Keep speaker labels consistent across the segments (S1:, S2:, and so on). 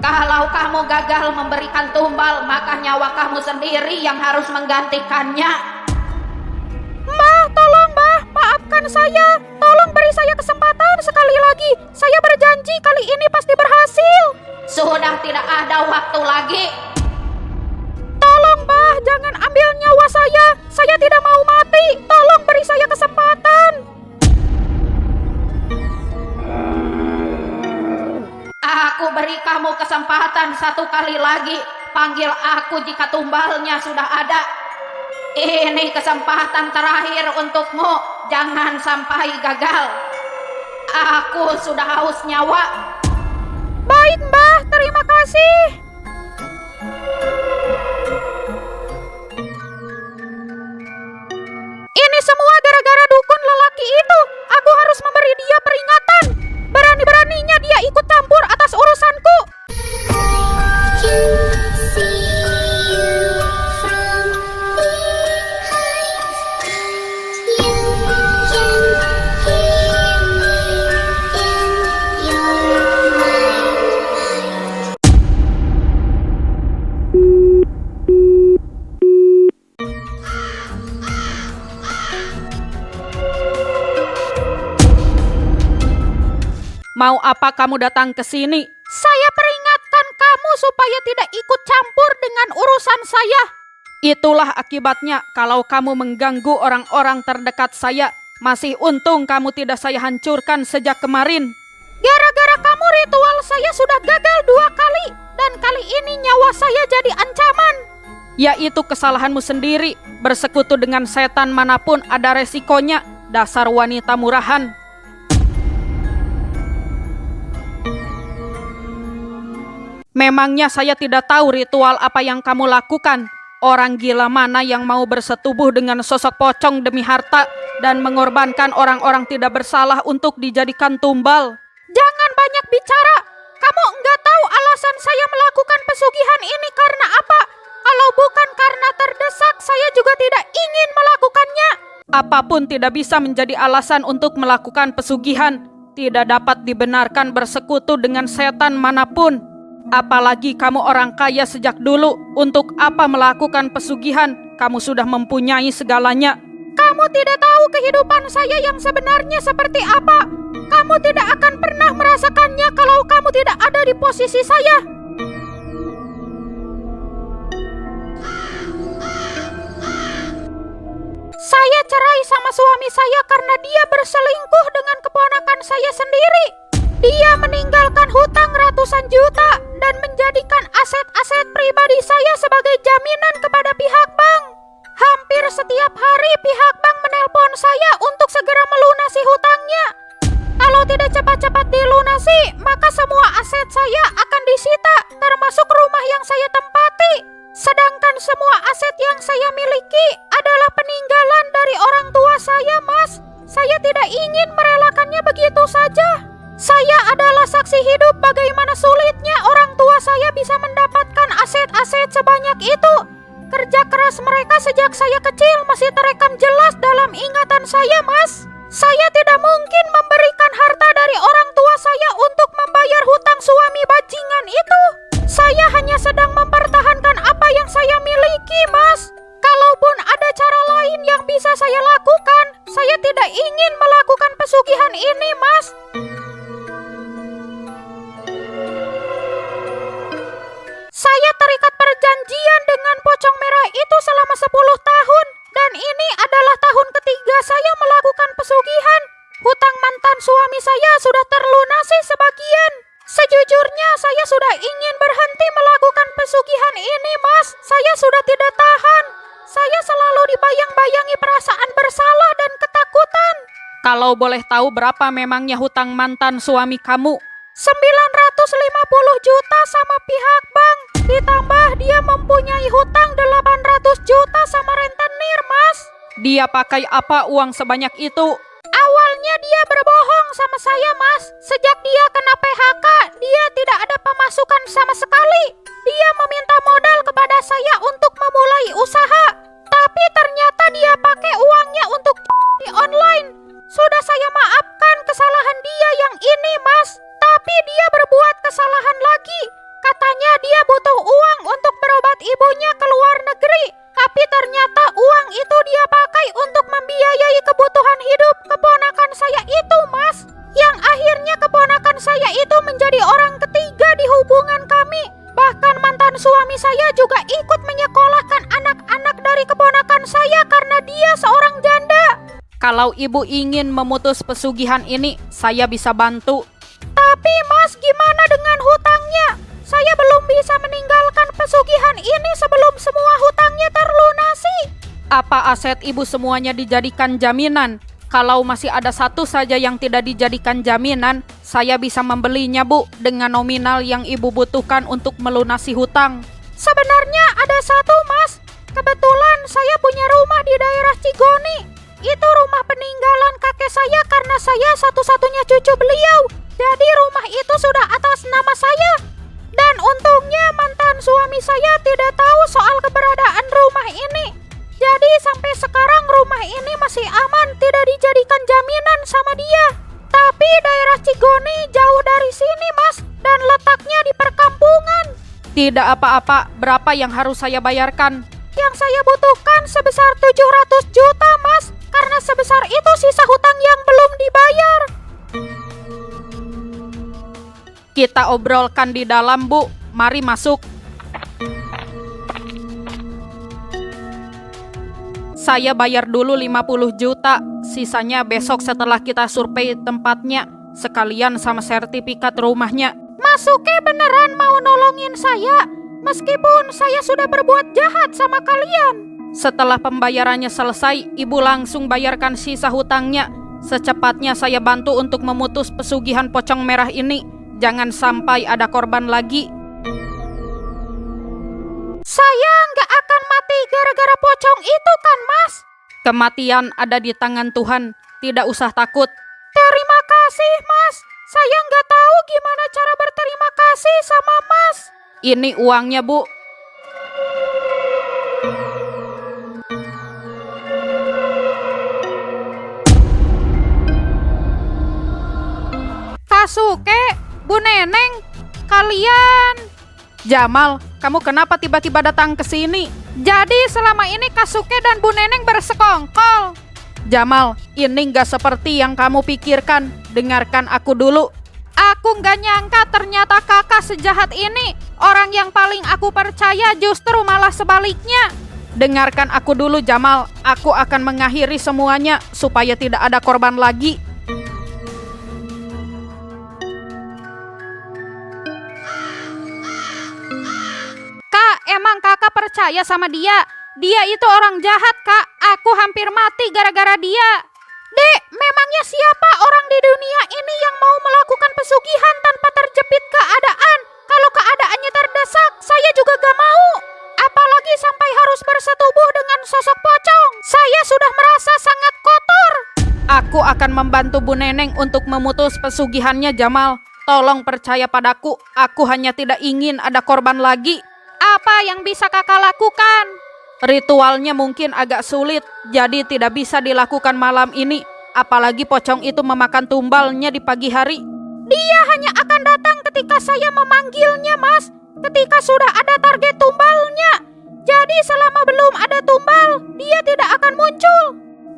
S1: Kalau kamu gagal memberikan tumbal, maka nyawa kamu sendiri yang harus menggantikannya.
S2: Mbah, tolong Mbah, maafkan saya. Tolong beri saya kesempatan sekali lagi. Saya berjanji kali ini pasti berhasil.
S1: Sudah tidak ada waktu lagi.
S2: Tolong Mbah, jangan ambil nyawa saya. Saya tidak mau mati. Tolong beri saya kesempatan.
S1: Aku beri kamu kesempatan satu kali lagi. Panggil aku jika tumbalnya sudah ada. Ini kesempatan terakhir untukmu. Jangan sampai gagal. Aku sudah haus nyawa.
S2: Baik Mbah, terima kasih. Ini semua gara-gara dukun lelaki itu. Aku harus memberi dia peringatan. Berani-beraninya dia ikut campur atas urusanku.
S3: Mau apa kamu datang ke sini?
S2: Saya peringatkan kamu supaya tidak ikut campur dengan urusan saya.
S3: Itulah akibatnya kalau kamu mengganggu orang-orang terdekat saya. Masih untung kamu tidak saya hancurkan sejak kemarin.
S2: Gara-gara kamu ritual saya sudah gagal 2 kali. Dan kali ini nyawa saya jadi ancaman.
S3: Yaitu kesalahanmu sendiri. Bersekutu dengan setan manapun ada resikonya. Dasar wanita murahan. Memangnya saya tidak tahu ritual apa yang kamu lakukan? Orang gila mana yang mau bersetubuh dengan sosok pocong demi harta dan mengorbankan orang-orang tidak bersalah untuk dijadikan tumbal?
S2: Jangan banyak bicara. Kamu enggak tahu alasan saya melakukan pesugihan ini karena apa? Kalau bukan karena terdesak, saya juga tidak ingin melakukannya.
S3: Apapun tidak bisa menjadi alasan untuk melakukan pesugihan. Tidak dapat dibenarkan bersekutu dengan setan manapun. Apalagi kamu orang kaya sejak dulu. Untuk apa melakukan pesugihan? Kamu sudah mempunyai segalanya.
S2: Kamu tidak tahu kehidupan saya yang sebenarnya seperti apa. Kamu tidak akan pernah merasakannya kalau kamu tidak ada di posisi saya. Saya cerai sama suami saya karena dia berselingkuh dengan keponakan saya sendiri. Dia meninggalkan hutang ratusan juta dan menjadikan aset-aset pribadi saya sebagai jaminan kepada pihak bank. Hampir setiap hari pihak bank menelpon saya untuk segera melunasi hutangnya. Kalau tidak cepat-cepat dilunasi, maka semua aset saya akan disita, termasuk rumah yang saya tempati. Sedangkan semua aset yang saya miliki adalah peninggalan dari orang tua saya, Mas. Saya tidak ingin merelakannya begitu saja. Saya adalah saksi hidup bagaimana sulitnya orang tua saya bisa mendapatkan aset-aset sebanyak itu. Kerja keras mereka sejak saya kecil masih terekam jelas dalam ingatan saya, Mas. Saya tidak mungkin memberikan harta dari orang tua saya untuk membayar hutang suami bajingan itu. Saya hanya sedang mempertahankan apa yang saya miliki, Mas. Kalaupun ada cara lain yang bisa saya lakukan, saya tidak ingin melakukan pesugihan ini, Mas. Saya terikat perjanjian dengan pocong merah itu selama 10 tahun. Dan ini adalah tahun ketiga saya melakukan pesugihan. Hutang mantan suami saya sudah terlunasi sebagian. Sejujurnya saya sudah ingin berhenti melakukan pesugihan ini, Mas. Saya sudah tidak tahan. Saya selalu dibayang-bayangi perasaan bersalah dan ketakutan.
S3: Kalau boleh tahu berapa memangnya hutang mantan suami kamu?
S2: 950 juta sama pihak bank. Ditambah dia mempunyai hutang 800 juta sama rentenir, Mas.
S3: Dia pakai apa uang sebanyak itu?
S2: Awalnya dia berbohong sama saya, Mas. Sejak dia kena PHK, dia tidak ada pemasukan sama sekali. Dia meminta modal kepada saya untuk memulai usaha. Tapi ternyata dia pakai uangnya untuk di online. Sudah saya maafkan kesalahan dia yang ini, Mas. Tapi dia berbuat kesalahan lagi. Kata dia butuh uang untuk berobat ibunya ke luar negeri. Tapi ternyata uang itu dia pakai untuk membiayai kebutuhan hidup keponakan saya itu, Mas. Yang akhirnya keponakan saya itu menjadi orang ketiga di hubungan kami. Bahkan mantan suami saya juga ikut menyekolahkan anak-anak dari keponakan saya karena dia seorang janda.
S3: Kalau ibu ingin memutus pesugihan ini, saya bisa bantu.
S2: Tapi Mas, gimana dengan hutangnya? Saya belum bisa meninggalkan pesugihan ini sebelum semua hutangnya terlunasi.
S3: Apa aset ibu semuanya dijadikan jaminan? Kalau masih ada satu saja yang tidak dijadikan jaminan, saya bisa membelinya, Bu, dengan nominal yang ibu butuhkan untuk melunasi hutang.
S2: Sebenarnya ada satu, Mas. Kebetulan saya punya rumah di daerah Cigoni. Itu rumah peninggalan kakek saya karena saya satu-satunya cucu beliau. Jadi rumah itu sudah atas nama saya. Dan untungnya mantan suami saya tidak tahu soal keberadaan rumah ini. Jadi sampai sekarang rumah ini masih aman, tidak dijadikan jaminan sama dia. Tapi daerah Cigoni jauh dari sini, Mas, dan letaknya di perkampungan.
S3: Tidak apa-apa, berapa yang harus saya bayarkan?
S2: Yang saya butuhkan sebesar 700 juta, Mas, karena sebesar itu sisa hutang yang belum dibayar.
S3: Kita obrolkan di dalam, Bu. Mari masuk. Saya bayar dulu 50 juta, sisanya besok setelah kita survei tempatnya, sekalian sama sertifikat rumahnya.
S2: Mas Suke beneran mau nolongin saya, meskipun saya sudah berbuat jahat sama kalian.
S3: Setelah pembayarannya selesai, ibu langsung bayarkan sisa hutangnya. Secepatnya saya bantu untuk memutus pesugihan pocong merah ini. Jangan sampai ada korban lagi.
S2: Saya nggak akan mati gara-gara pocong itu kan, Mas?
S3: Kematian ada di tangan Tuhan, tidak usah takut.
S2: Terima kasih, Mas. Saya nggak tahu gimana cara berterima kasih sama Mas.
S3: Ini uangnya, Bu.
S2: Kasuke, Bu Neneng, kalian...
S3: Jamal, kamu kenapa tiba-tiba datang ke sini?
S2: Jadi selama ini Kasuke dan Bu Neneng bersekongkol.
S3: Jamal, ini nggak seperti yang kamu pikirkan. Dengarkan aku dulu.
S2: Aku nggak nyangka ternyata kakak sejahat ini. Orang yang paling aku percaya justru malah sebaliknya.
S3: Dengarkan aku dulu, Jamal. Aku akan mengakhiri semuanya supaya tidak ada korban lagi.
S2: Emang kakak percaya sama dia? Dia itu orang jahat, Kak. Aku hampir mati gara-gara dia. Dek, memangnya siapa orang di dunia ini yang mau melakukan pesugihan tanpa terjepit keadaan? Kalau keadaannya terdesak, saya juga gak mau. Apalagi sampai harus bersetubuh dengan sosok pocong. Saya sudah merasa sangat kotor.
S3: Aku akan membantu Bu Neneng untuk memutus pesugihannya, Jamal. Tolong percaya padaku. Aku hanya tidak ingin ada korban lagi.
S2: Apa yang bisa kakak lakukan?
S3: Ritualnya mungkin agak sulit, jadi tidak bisa dilakukan malam ini. Apalagi pocong itu memakan tumbalnya di pagi hari.
S2: Dia hanya akan datang ketika saya memanggilnya, Mas. Ketika sudah ada target tumbalnya. Jadi selama belum ada tumbal, dia tidak akan muncul.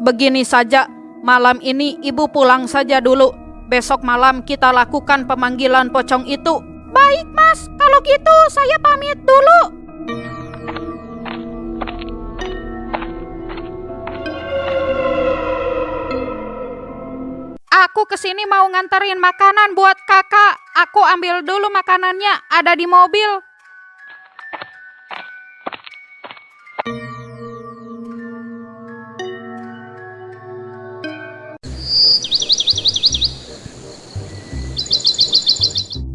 S3: Begini saja, malam ini ibu pulang saja dulu. Besok malam kita lakukan pemanggilan pocong itu.
S2: Baik, Mas. Kalau gitu saya pamit dulu. Aku kesini mau nganterin makanan buat kakak. Aku ambil dulu makanannya, ada di mobil.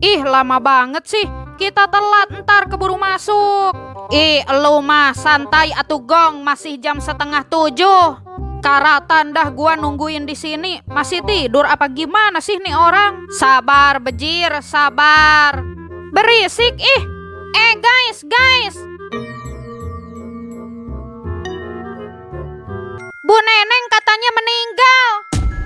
S2: Ih, lama banget sih. Kita telat, ntar keburu masuk. Ih, lu mah santai atuh Gong, masih jam 6:30. Karatan dah gua nungguin di sini. Masih tidur apa gimana sih nih orang? Sabar, Bejir, sabar. Berisik ih. Guys. Bu Neneng katanya meninggal.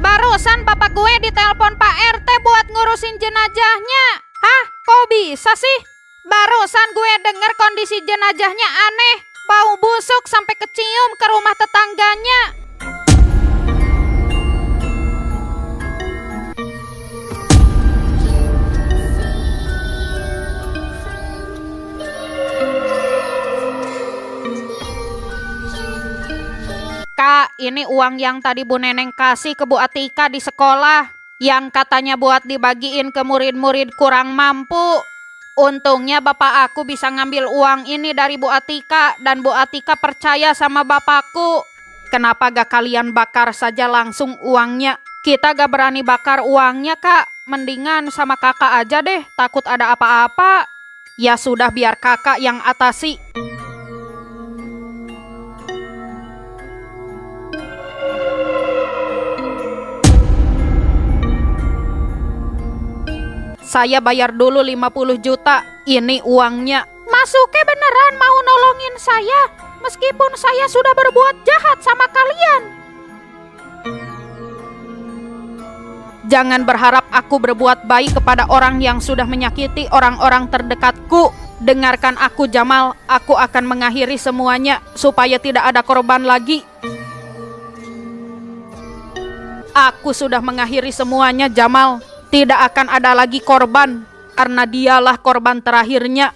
S2: Barusan bapak gue ditelepon Pak RT buat ngurusin jenazahnya. Hah? Kok bisa sih? Barusan gue denger kondisi jenazahnya aneh. Bau busuk sampai kecium ke rumah tetangganya.
S3: Kak, ini uang yang tadi Bu Neneng kasih ke Bu Atika di sekolah. Yang katanya buat dibagiin ke murid-murid kurang mampu. Untungnya bapak aku bisa ngambil uang ini dari Bu Atika dan Bu Atika percaya sama bapakku. Kenapa gak kalian bakar saja langsung uangnya? Kita gak berani bakar uangnya, Kak. Mendingan sama kakak aja deh, takut ada apa-apa. Ya sudah, biar kakak yang atasi. Saya bayar dulu 50 juta, ini uangnya.
S2: Masuke beneran mau nolongin saya, meskipun saya sudah berbuat jahat sama kalian.
S3: Jangan berharap aku berbuat baik kepada orang yang sudah menyakiti orang-orang terdekatku. Dengarkan aku, Jamal, aku akan mengakhiri semuanya supaya tidak ada korban lagi. Aku sudah mengakhiri semuanya, Jamal. Tidak akan ada lagi korban, karena dialah korban terakhirnya.